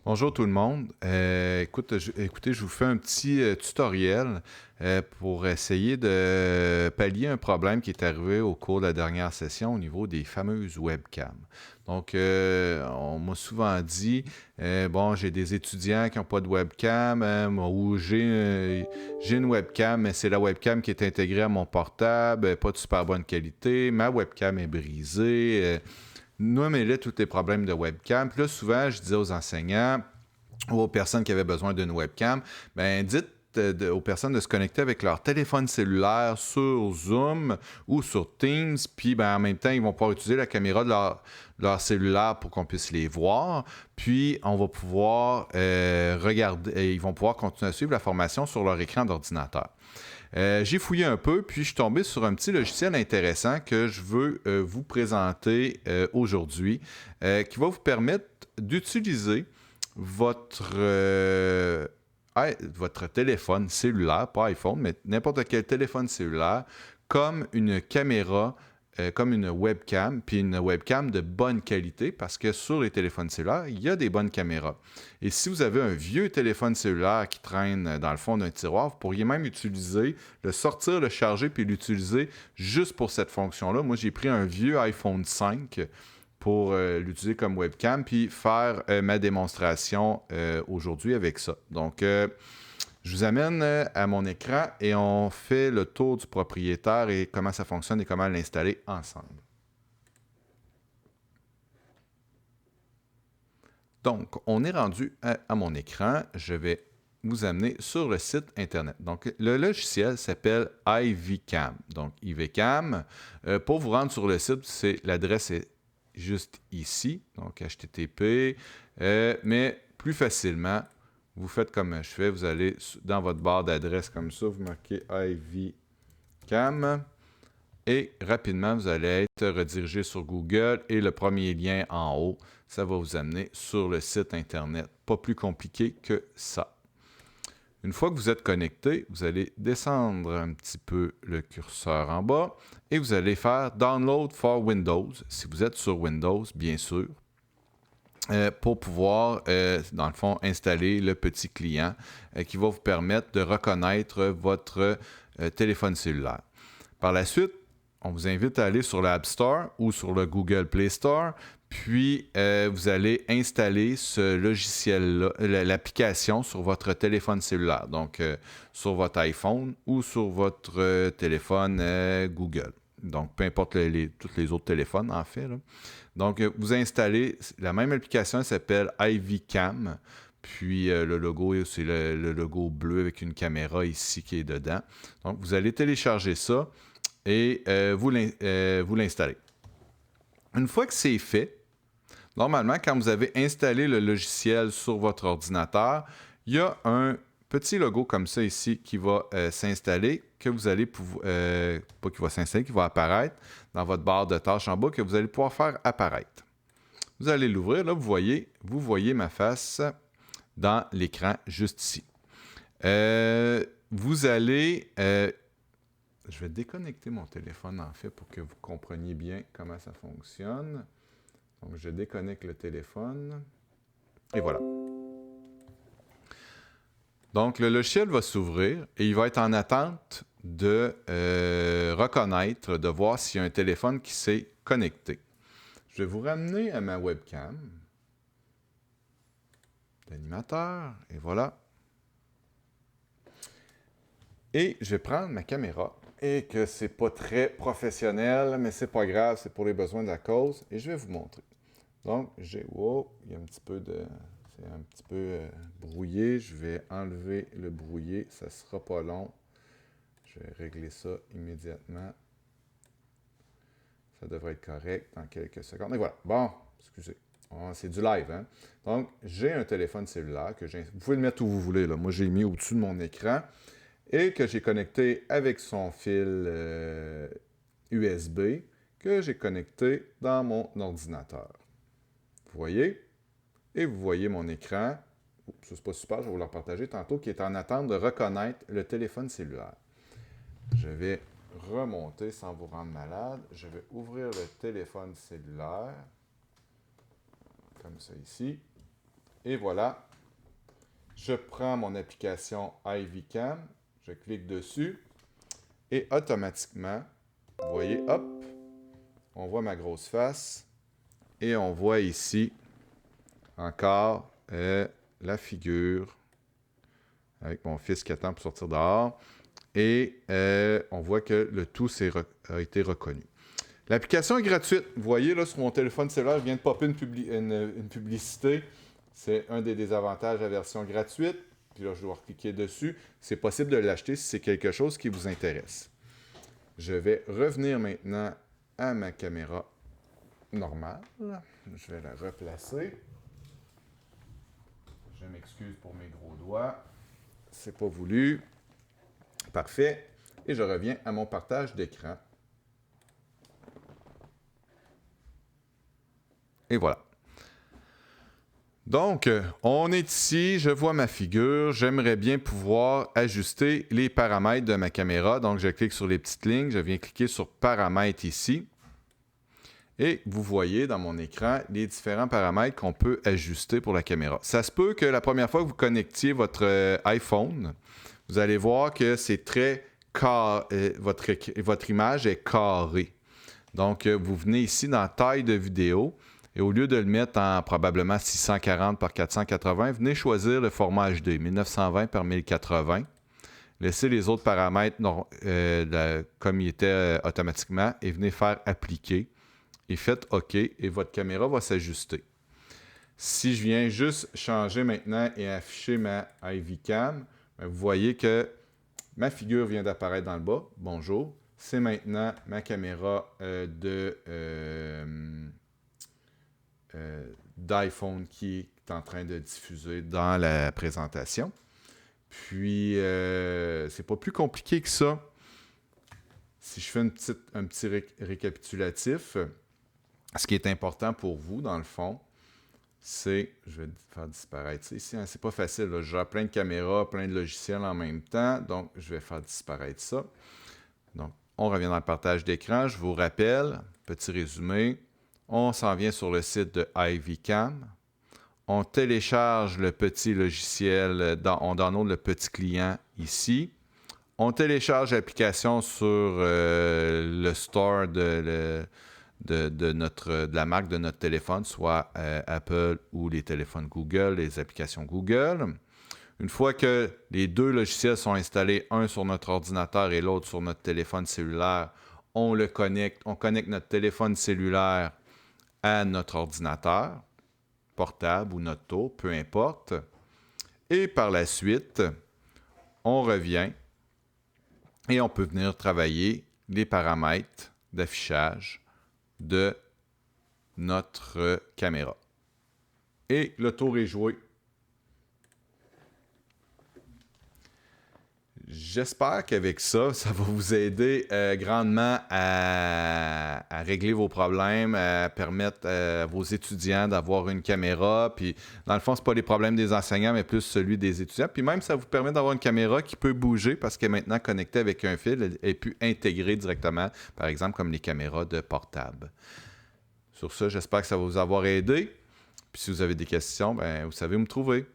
Bonjour tout le monde. Écoutez, je vous fais un petit tutoriel pour essayer de pallier un problème qui est arrivé au cours de la dernière session au niveau des fameuses webcams. Donc, on m'a souvent dit, bon, j'ai des étudiants qui n'ont pas de webcam ou j'ai une webcam, mais c'est la webcam qui est intégrée à mon portable, pas de super bonne qualité, ma webcam est brisée. Nommez-les tous les problèmes de webcam. Puis là, souvent, je disais aux enseignants ou aux personnes qui avaient besoin d'une webcam, ben dites aux personnes de se connecter avec leur téléphone cellulaire sur Zoom ou sur Teams, puis ben, en même temps, ils vont pouvoir utiliser la caméra de leur cellulaire pour qu'on puisse les voir, puis on va pouvoir regarder, ils vont pouvoir continuer à suivre la formation sur leur écran d'ordinateur. J'ai fouillé un peu, puis je suis tombé sur un petit logiciel intéressant que je veux vous présenter aujourd'hui, qui va vous permettre d'utiliser votre téléphone cellulaire, pas iPhone, mais n'importe quel téléphone cellulaire, comme une caméra, comme une webcam, puis une webcam de bonne qualité, parce que sur les téléphones cellulaires, il y a des bonnes caméras. Et si vous avez un vieux téléphone cellulaire qui traîne dans le fond d'un tiroir, vous pourriez même le sortir, le charger, puis l'utiliser juste pour cette fonction-là. Moi, j'ai pris un vieux iPhone 5 pour l'utiliser comme webcam, puis faire ma démonstration aujourd'hui avec ça. Donc, je vous amène à mon écran et on fait le tour du propriétaire et comment ça fonctionne et comment l'installer ensemble. Donc, on est rendu à mon écran. Je vais vous amener sur le site Internet. Donc, le logiciel s'appelle IVCam. Donc, IVCam, pour vous rendre sur le site, l'adresse est juste ici. Donc, HTTP. Mais plus facilement, vous faites comme je fais. Vous allez dans votre barre d'adresse comme ça, vous marquez IVCam. Et rapidement, vous allez être redirigé sur Google et le premier lien en haut, ça va vous amener sur le site Internet. Pas plus compliqué que ça. Une fois que vous êtes connecté, vous allez descendre un petit peu le curseur en bas et vous allez faire Download for Windows, si vous êtes sur Windows, bien sûr, pour pouvoir, dans le fond, installer le petit client qui va vous permettre de reconnaître votre téléphone cellulaire. Par la suite, on vous invite à aller sur l'App Store ou sur le Google Play Store, puis vous allez installer ce logiciel-là, l'application sur votre téléphone cellulaire, donc sur votre iPhone ou sur votre téléphone Google. Donc, peu importe tous les autres téléphones, en fait. Là. Donc, vous installez la même application, elle s'appelle IVCam. Puis le logo, c'est le logo bleu avec une caméra ici qui est dedans. Donc, vous allez télécharger ça et vous l'installez. Une fois que c'est fait, normalement, quand vous avez installé le logiciel sur votre ordinateur, il y a un petit logo comme ça ici qui va s'installer, que vous allez pouvoir, pas qui va s'installer, qui va apparaître dans votre barre de tâches en bas, que vous allez pouvoir faire apparaître. Vous allez l'ouvrir, là, vous voyez ma face dans l'écran juste ici. Vous allez... je vais déconnecter mon téléphone, en fait, pour que vous compreniez bien comment ça fonctionne. Donc, je déconnecte le téléphone. Et voilà. Donc, le logiciel va s'ouvrir et il va être en attente de reconnaître, de voir s'il y a un téléphone qui s'est connecté. Je vais vous ramener à ma webcam d'animateur. Et voilà. Et je vais prendre ma caméra. Et que c'est pas très professionnel, mais c'est pas grave, c'est pour les besoins de la cause. Et je vais vous montrer. Donc, wow, il y a un petit peu de... C'est un petit peu brouillé. Je vais enlever le brouillé. Ça sera pas long. Je vais régler ça immédiatement. Ça devrait être correct dans quelques secondes. Et voilà. Bon, excusez. C'est du live, hein? Donc, j'ai un téléphone cellulaire que j'ai... Vous pouvez le mettre où vous voulez, là. Moi, j'ai mis au-dessus de mon écran et que j'ai connecté avec son fil USB que j'ai connecté dans mon ordinateur. Vous voyez? Et vous voyez mon écran. Ça, c'est pas super, je vais vous le repartager tantôt, qui est en attente de reconnaître le téléphone cellulaire. Je vais remonter sans vous rendre malade. Je vais ouvrir le téléphone cellulaire, comme ça ici. Et voilà, je prends mon application iVCam, je clique dessus et automatiquement, vous voyez, hop, on voit ma grosse face et on voit ici encore la figure avec mon fils qui attend pour sortir dehors. Et on voit que le tout a été reconnu. L'application est gratuite. Vous voyez, là, sur mon téléphone cellulaire, je viens de popper une publicité. C'est un des désavantages de la version gratuite. Puis là, je dois cliquer dessus. C'est possible de l'acheter si c'est quelque chose qui vous intéresse. Je vais revenir maintenant à ma caméra normale. Je vais la replacer. Je m'excuse pour mes gros doigts. C'est pas voulu. Parfait. Et je reviens à mon partage d'écran. Et voilà. Donc, on est ici, je vois ma figure. J'aimerais bien pouvoir ajuster les paramètres de ma caméra. Donc, je clique sur les petites lignes. Je viens cliquer sur paramètres ici. Et vous voyez dans mon écran les différents paramètres qu'on peut ajuster pour la caméra. Ça se peut que la première fois que vous connectiez votre iPhone, vous allez voir que c'est très carré, votre image est carrée. Donc, vous venez ici dans taille de vidéo et au lieu de le mettre en probablement 640 par 480, venez choisir le format HD, 1920 par 1080. Laissez les autres paramètres comme ils étaient automatiquement et venez faire appliquer. Et faites OK et votre caméra va s'ajuster. Si je viens juste changer maintenant et afficher ma iVCam, vous voyez que ma figure vient d'apparaître dans le bas. Bonjour. C'est maintenant ma caméra d'iPhone qui est en train de diffuser dans la présentation. Puis, c'est pas plus compliqué que ça. Si je fais un petit récapitulatif, ce qui est important pour vous, dans le fond, c'est, je vais faire disparaître ça ici, hein, c'est pas facile, là, j'ai plein de caméras, plein de logiciels en même temps, donc je vais faire disparaître ça. Donc, on revient dans le partage d'écran, je vous rappelle, petit résumé, on s'en vient sur le site de iVCam, on télécharge le petit logiciel, on download le petit client ici, on télécharge l'application sur le store de la marque de notre téléphone, soit Apple ou les téléphones Google, les applications Google. Une fois que les deux logiciels sont installés, un sur notre ordinateur et l'autre sur notre téléphone cellulaire, on connecte notre téléphone cellulaire à notre ordinateur, portable ou notre tour, peu importe. Et par la suite, on revient et on peut venir travailler les paramètres d'affichage de notre caméra. Et le tour est joué. J'espère qu'avec ça, ça va vous aider grandement à régler vos problèmes, à permettre à vos étudiants d'avoir une caméra. Puis, dans le fond, ce n'est pas les problèmes des enseignants, mais plus celui des étudiants. Puis même, ça vous permet d'avoir une caméra qui peut bouger parce qu'elle est maintenant connectée avec un fil et puis intégrée directement, par exemple, comme les caméras de portable. Sur ça, j'espère que ça va vous avoir aidé. Puis si vous avez des questions, vous savez où me trouver.